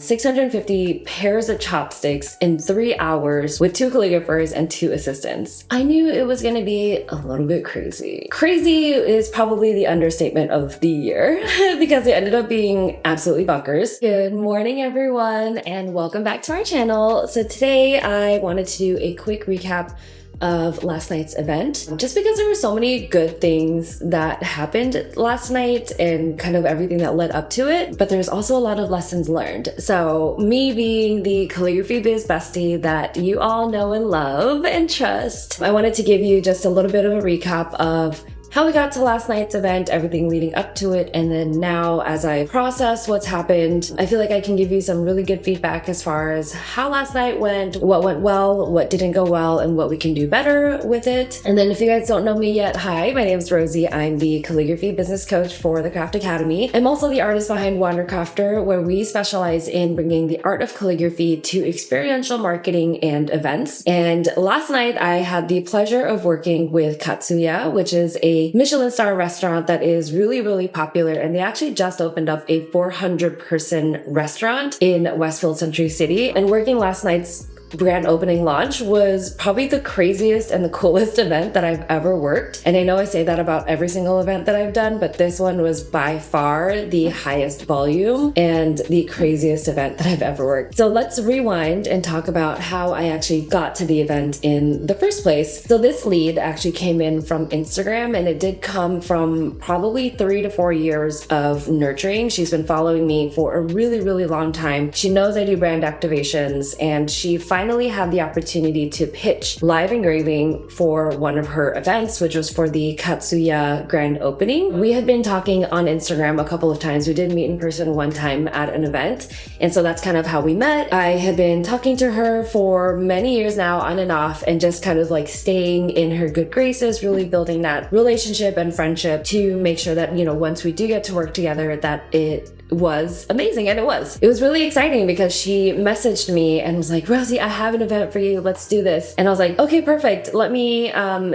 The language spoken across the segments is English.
650 pairs of chopsticks in 3 hours with 2 calligraphers and 2 assistants. I knew it was gonna be a little bit crazy. Crazy is probably the understatement of the year because it ended up being absolutely bonkers. Good morning, everyone, and welcome back to our channel. So today I wanted to do a quick recap of last night's event, just because there were so many good things that happened last night and kind of everything that led up to it, but there's also a lot of lessons learned. So me being the calligraphy biz bestie that you all know and love and trust, I wanted to give you just a little bit of a recap of how we got to last night's event, everything leading up to it, and then now as I process what's happened, I feel like I can give you some really good feedback as far as how last night went, what went well, what didn't go well, and what we can do better with it. And then if you guys don't know me yet, hi, my name is Rosie. I'm the calligraphy business coach for the Craft Academy. I'm also the artist behind Wandercrafter, where we specialize in bringing the art of calligraphy to experiential marketing and events. And last night I had the pleasure of working with Katsuya, which is a Michelin star restaurant that is really, really popular. And they actually just opened up a 400-person restaurant in Westfield Century City. And working last night's grand opening launch was probably the craziest and the coolest event that I've ever worked. And I know I say that about every single event that I've done, but this one was by far the highest volume and the craziest event that I've ever worked. So let's rewind and talk about how I actually got to the event in the first place. So this lead actually came in from Instagram, and it did come from probably 3 to 4 years of nurturing. She's been following me for a really, really long time. She knows I do brand activations, and she finally had the opportunity to pitch live engraving for one of her events, which was for the Katsuya grand opening. We had been talking on Instagram a couple of times. We did meet in person one time at an event, and so that's kind of how we met. I had been talking to her for many years now, on and off, and just kind of like staying in her good graces, really building that relationship and friendship to make sure that, you know, once we do get to work together, that it was amazing. And it was really exciting because she messaged me and was like, Rosie, I have an event for you, let's do this. And I was like, okay, perfect, let me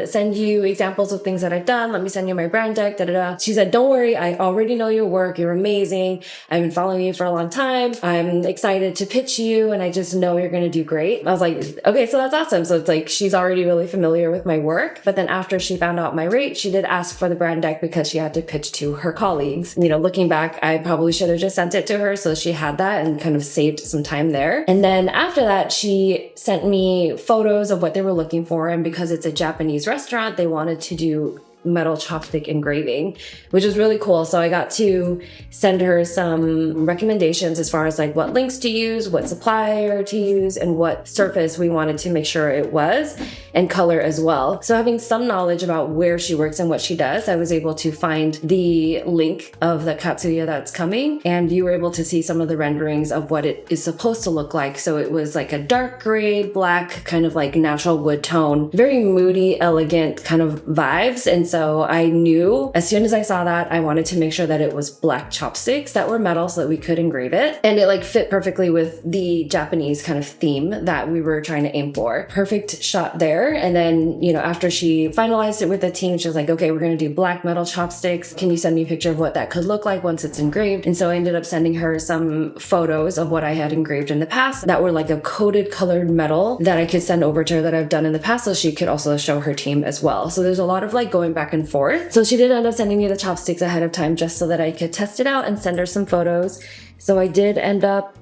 send you examples of things that I've done, let me send you my brand deck, da da da. She said, don't worry, I already know your work, you're amazing, I've been following you for a long time, I'm excited to pitch you, and I just know you're gonna do great. I was like, okay, so that's awesome. So it's like she's already really familiar with my work. But then after she found out my rate, she did ask for the brand deck because she had to pitch to her colleagues. You know, looking back, I probably should have just sent it to her so she had that and kind of saved some time there. And then after that, she sent me photos of what they were looking for. And because it's a Japanese restaurant, they wanted to do metal chopstick engraving, which is really cool. So I got to send her some recommendations as far as like what links to use, what supplier to use, and what surface we wanted to make sure it was, and color as well. So having some knowledge about where she works and what she does, I was able to find the link of the Katsuya that's coming, and you were able to see some of the renderings of what it is supposed to look like. So it was like a dark gray, black, kind of like natural wood tone, very moody, elegant kind of vibes. And so I knew as soon as I saw that, I wanted to make sure that it was black chopsticks that were metal so that we could engrave it. And it like fit perfectly with the Japanese kind of theme that we were trying to aim for. Perfect shot there. And then, you know, after she finalized it with the team, she was like, okay, we're going to do black metal chopsticks. Can you send me a picture of what that could look like once it's engraved? And so I ended up sending her some photos of what I had engraved in the past that were like a coated colored metal that I could send over to her that I've done in the past, so she could also show her team as well. So there's a lot of like going back and forth. So she did end up sending me the chopsticks ahead of time just so that I could test it out and send her some photos. So I did end up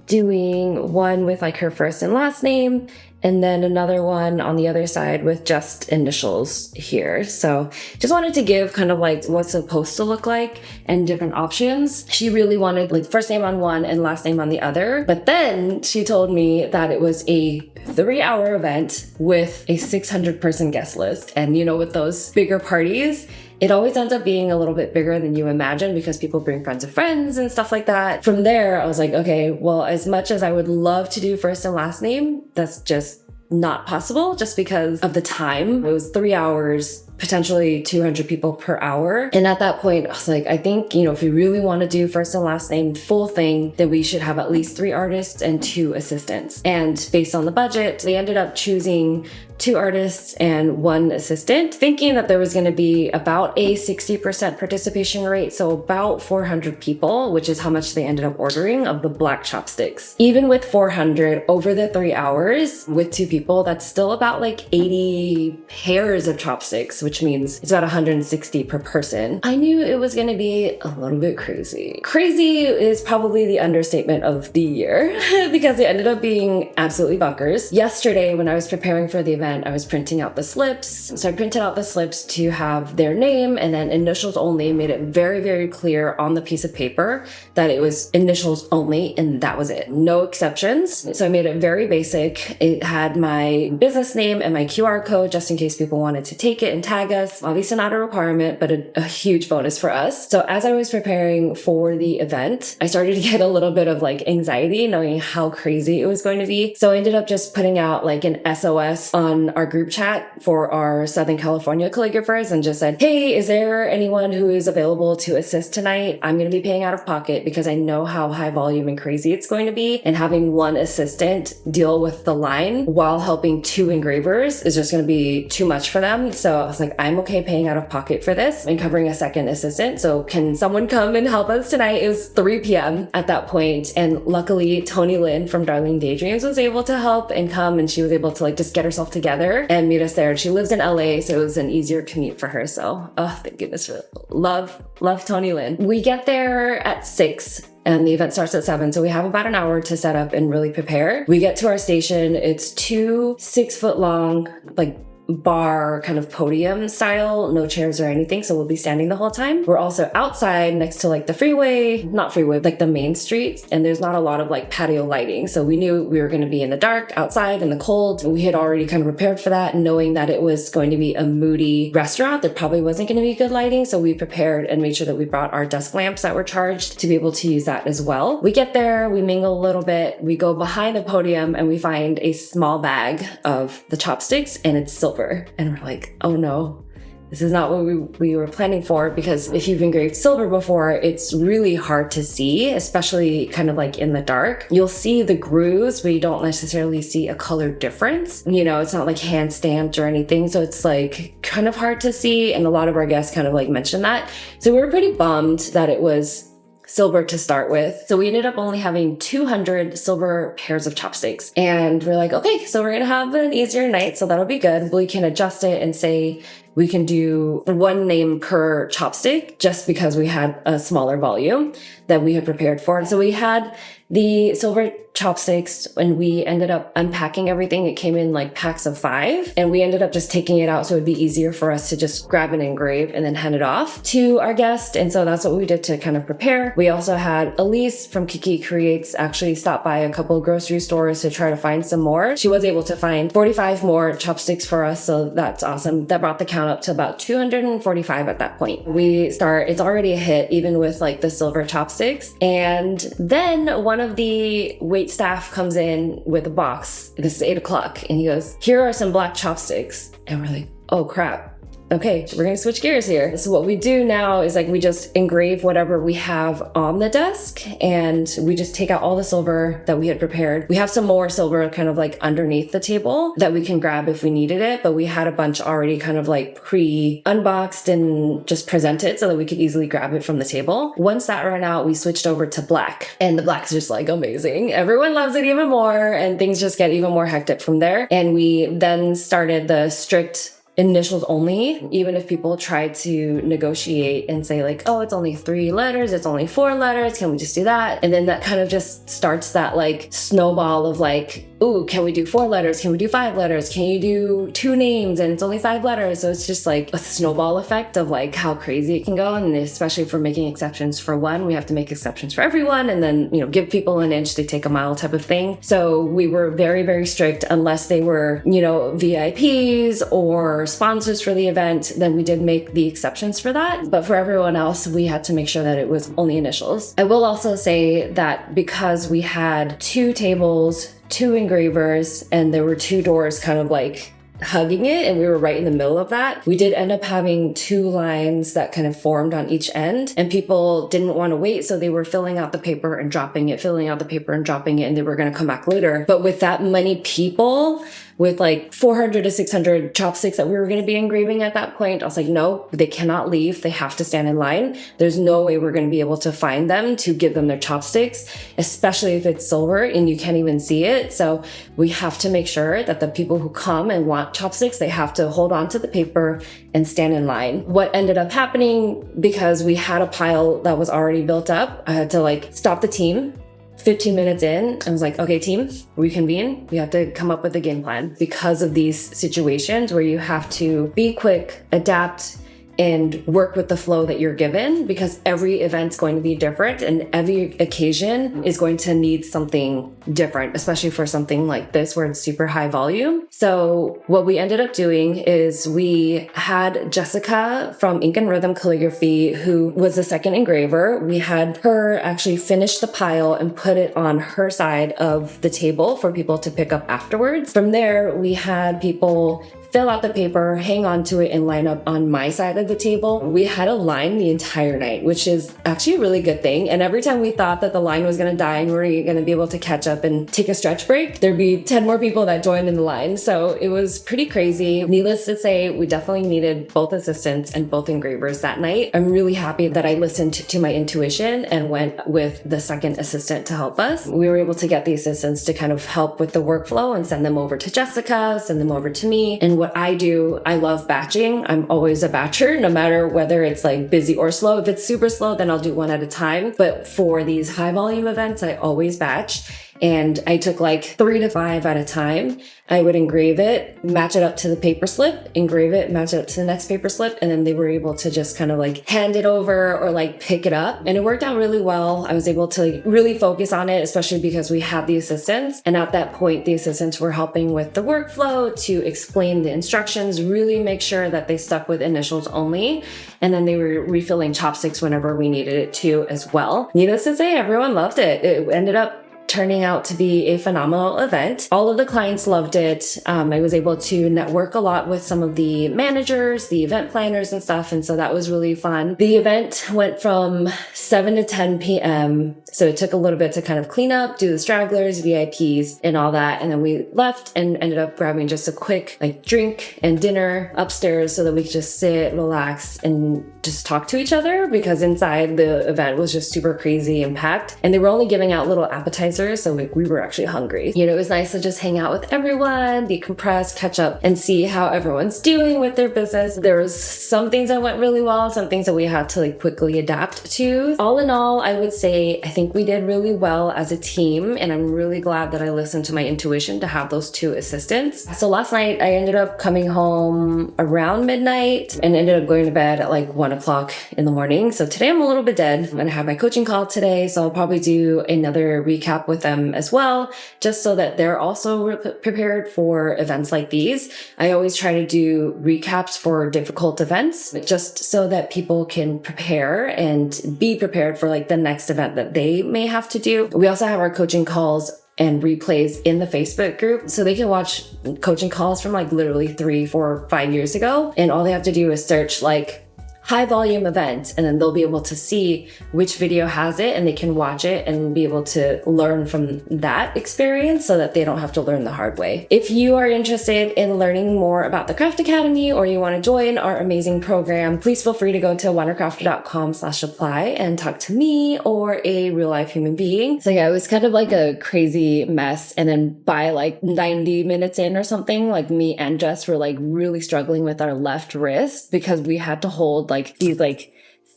doing one with like her first and last name, and then another one on the other side with just initials here. So just wanted to give kind of like what's supposed to look like and different options. She really wanted like first name on one and last name on the other. But then she told me that it was a 3-hour event with a 600-person guest list. And you know, with those bigger parties, it always ends up being a little bit bigger than you imagine because people bring friends of friends and stuff like that. From there, I was like, okay, well, as much as I would love to do first and last name, that's just not possible just because of the time. It was 3 hours potentially 200 people per hour. And at that point, I was like, I think, if we really want to do first and last name full thing, then we should have at least 3 artists and 2 assistants. And based on the budget, they ended up choosing 2 artists and 1 assistant, thinking that there was going to be about a 60% participation rate, so about 400 people, which is how much they ended up ordering of the black chopsticks. Even with 400 over the 3 hours with 2 people, that's still about like 80 pairs of chopsticks, which means it's about 160 per person. I knew it was going to be a little bit crazy. Crazy is probably the understatement of the year because it ended up being absolutely bonkers. Yesterday, when I was preparing for the event, I was printing out the slips. So I printed out the slips to have their name and then initials only, made it very, very clear on the piece of paper that it was initials only and that was it. No exceptions. So I made it very basic. It had my business name and my QR code just in case people wanted to take it and tag us. Obviously not a requirement, but a huge bonus for us. So as I was preparing for the event, I started to get a little bit of like anxiety knowing how crazy it was going to be. So I ended up just putting out like an SOS on our group chat for our Southern California calligraphers and just said, hey, is there anyone who is available to assist tonight? I'm going to be paying out of pocket because I know how high volume and crazy it's going to be. And having 1 assistant deal with the line while helping 2 engravers is just going to be too much for them. So I was like, I'm okay paying out of pocket for this and covering a 2nd assistant. So can someone come and help us tonight? It was 3 p.m. at that point. And luckily, Tony Lynn from Darling Daydreams was able to help and come, and she was able to like just get herself together and meet us there. She lives in LA, so it was an easier commute for her. So, thank goodness for love Tony Lynn. We get there at 6 and the event starts at 7. So we have about an hour to set up and really prepare. We get to our station. It's 2 6-foot long, like bar kind of podium style, no chairs or anything. So we'll be standing the whole time. We're also outside next to like the freeway, not freeway, like the main street. And there's not a lot of like patio lighting. So we knew we were going to be in the dark outside in the cold. We had already kind of prepared for that, knowing that it was going to be a moody restaurant. There probably wasn't going to be good lighting. So we prepared and made sure that we brought our desk lamps that were charged to be able to use that as well. We get there, we mingle a little bit. We go behind the podium and we find a small bag of the chopsticks and it's silver. And we're like, oh no, this is not what we were planning for, because if you've engraved silver before, it's really hard to see, especially kind of like in the dark. You'll see the grooves, but you don't necessarily see a color difference. It's not like hand stamped or anything. So it's like kind of hard to see. And a lot of our guests kind of like mentioned that. So we were pretty bummed that it was silver to start with. So we ended up only having 200 silver pairs of chopsticks. And we're like, okay, so we're going to have an easier night. So that'll be good. We can adjust it and say we can do 1 name per chopstick just because we had a smaller volume that we had prepared for. So we had the silver chopsticks and we ended up unpacking everything. It came in like packs of 5 and we ended up just taking it out so it'd be easier for us to just grab and engrave and then hand it off to our guest. And so that's what we did to kind of prepare. We also had Elise from Kiki Creates actually stop by a couple of grocery stores to try to find some more. She was able to find 45 more chopsticks for us. So that's awesome. That brought the count up to about 245 at that point. It's already a hit even with like the silver chopsticks. And then one of the wait staff comes in with a box. This is 8 o'clock and he goes, here are some black chopsticks. And we're like, oh crap. Okay, we're gonna switch gears here. So what we do now is like we just engrave whatever we have on the desk and we just take out all the silver that we had prepared. We have some more silver kind of like underneath the table that we can grab if we needed it, but we had a bunch already kind of like pre-unboxed and just presented so that we could easily grab it from the table. Once that ran out, we switched over to black and the black's just like amazing. Everyone loves it even more and things just get even more hectic from there. And we then started the strict initials only, even if people try to negotiate and say like, oh, it's only 3 letters, it's only 4 letters, can we just do that? And then that kind of just starts that like snowball of like, ooh, can we do 4 letters? Can we do 5 letters? Can you do 2 names and it's only 5 letters? So it's just like a snowball effect of like how crazy it can go. And especially for making exceptions for one, we have to make exceptions for everyone. And then, give people an inch, they take a mile type of thing. So we were very, very strict unless they were, VIPs or sponsors for the event, then we did make the exceptions for that. But for everyone else, we had to make sure that it was only initials. I will also say that because we had 2 tables, 2 engravers, and there were 2 doors kind of like hugging it, and we were right in the middle of that. We did end up having 2 lines that kind of formed on each end, and people didn't want to wait, so they were filling out the paper and dropping it, filling out the paper and dropping it, and they were going to come back later. But with that many people, with like 400 to 600 chopsticks that we were going to be engraving at that point, I was like, no, they cannot leave. They have to stand in line. There's no way we're going to be able to find them to give them their chopsticks, especially if it's silver and you can't even see it. So we have to make sure that the people who come and want chopsticks, they have to hold on to the paper and stand in line. What ended up happening, because we had a pile that was already built up, I had to like stop the team. 15 minutes in, I was like, okay, team, reconvene. We have to come up with a game plan because of these situations where you have to be quick, adapt, and work with the flow that you're given, because every event's going to be different and every occasion is going to need something different, especially for something like this where it's super high volume. So what we ended up doing is we had Jessica from Ink and Rhythm Calligraphy, who was the second engraver. We had her actually finish the pile and put it on her side of the table for people to pick up afterwards. From there, we had people fill out the paper, hang on to it, and line up on my side of the table. We had a line the entire night, which is actually a really good thing. And every time we thought that the line was going to die and we were going to be able to catch up and take a stretch break, there'd be 10 more people that joined in the line. So it was pretty crazy. Needless to say, we definitely needed both assistants and both engravers that night. I'm really happy that I listened to my intuition and went with the second assistant to help us. We were able to get the assistants to kind of help with the workflow and send them over to Jessica, send them over to me. And what I do, I love batching. I'm always a batcher, no matter whether it's like busy or slow. If it's super slow, then I'll do one at a time. But for these high volume events, I always batch. And I took like 3 to 5 at a time. I would engrave it, match it up to the paper slip, engrave it, match it up to the next paper slip. And then they were able to just kind of like hand it over or like pick it up. And it worked out really well. I was able to like really focus on it, especially because we had the assistants. And at that point, the assistants were helping with the workflow to explain the instructions, really make sure that they stuck with initials only. And then they were refilling chopsticks whenever we needed it to as well. Needless to say, everyone loved it. It ended up turning out to be a phenomenal event. All of the clients loved it. I was able to network a lot with some of the managers, the event planners and stuff. And so that was really fun. The event went from 7 to 10 p.m. So it took a little bit to kind of clean up, do the stragglers, VIPs and all that. And then we left and ended up grabbing just a quick like drink and dinner upstairs so that we could just sit, relax and just talk to each other, because inside the event was just super crazy and packed. And they were only giving out little appetizers. So we were actually hungry. You know, it was nice to just hang out with everyone, decompress, catch up, and see how everyone's doing with their business. There was some things that went really well, some things that we had to like quickly adapt to. All in all, I would say I think we did really well as a team, and I'm really glad that I listened to my intuition to have those 2 assistants. So last night I ended up coming home around midnight and ended up going to bed at like 1 o'clock in the morning. So today I'm a little bit dead. I'm gonna have my coaching call today, so I'll probably do another recap with them as well, just so that they're also prepared for events like these. I always try to do recaps for difficult events, just so that people can prepare and be prepared for like the next event that they may have to do. We also have our coaching calls and replays in the Facebook group, so they can watch coaching calls from like literally 3, 4, 5 years ago. And all they have to do is search like high volume event, and then they'll be able to see which video has it and they can watch it and be able to learn from that experience so that they don't have to learn the hard way. If you are interested in learning more about the Craft Academy or you want to join our amazing program, please feel free to go to wandercrafter.com/apply and talk to me or a real life human being. So yeah, it was kind of like a crazy mess. And then by like 90 minutes in or something, like me and Jess were like really struggling with our left wrist because we had to hold like these like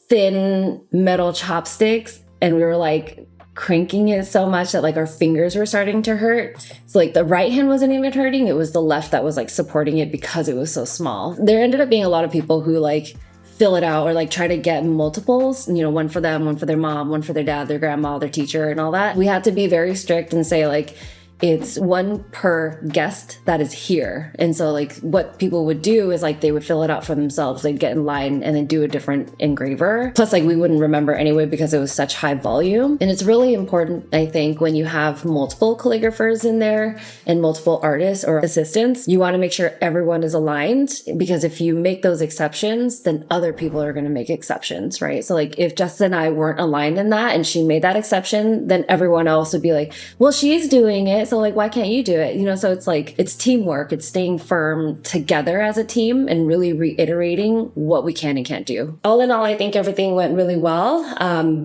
thin metal chopsticks, and we were like cranking it so much that like our fingers were starting to hurt. So like the right hand wasn't even hurting, it was the left that was like supporting it because it was so small. There ended up being a lot of people who like fill it out or like try to get multiples, you know, one for them, one for their mom, one for their dad, their grandma, their teacher and all that. We had to be very strict and say like, it's one per guest that is here. And so like what people would do is like they would fill it out for themselves. They'd get in line and then do a different engraver. Plus like we wouldn't remember anyway because it was such high volume. And it's really important, I think, when you have multiple calligraphers in there and multiple artists or assistants, you want to make sure everyone is aligned, because if you make those exceptions, then other people are going to make exceptions, right? So like if Jessica and I weren't aligned in that and she made that exception, then everyone else would be like, well, she's doing it, so like why can't you do it? You know, so it's like it's teamwork. It's staying firm together as a team and really reiterating what we can and can't do. All in all, I think everything went really well.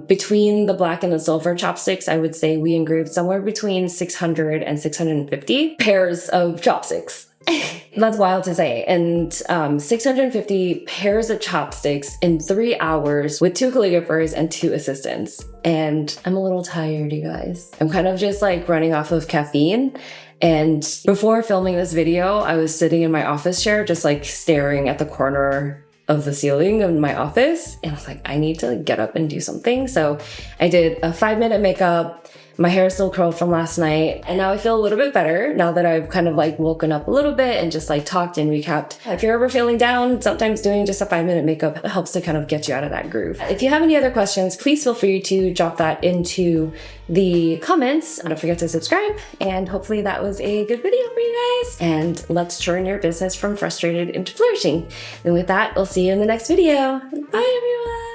Between the black and the silver chopsticks, I would say we engraved somewhere between 600 and 650 pairs of chopsticks. That's wild to say. And 650 pairs of chopsticks in 3 hours with 2 calligraphers and 2 assistants. And I'm a little tired, you guys. I'm kind of just like running off of caffeine. And before filming this video, I was sitting in my office chair, just like staring at the corner of the ceiling of my office. And I was like, I need to get up and do something. So I did a 5-minute makeup. My hair is still curled from last night, and now I feel a little bit better now that I've kind of like woken up a little bit and just like talked and recapped. If you're ever feeling down, sometimes doing just a 5-minute makeup helps to kind of get you out of that groove. If you have any other questions, please feel free to drop that into the comments. Don't forget to subscribe, and hopefully that was a good video for you guys. And let's turn your business from frustrated into flourishing. And with that, we'll see you in the next video. Bye, everyone.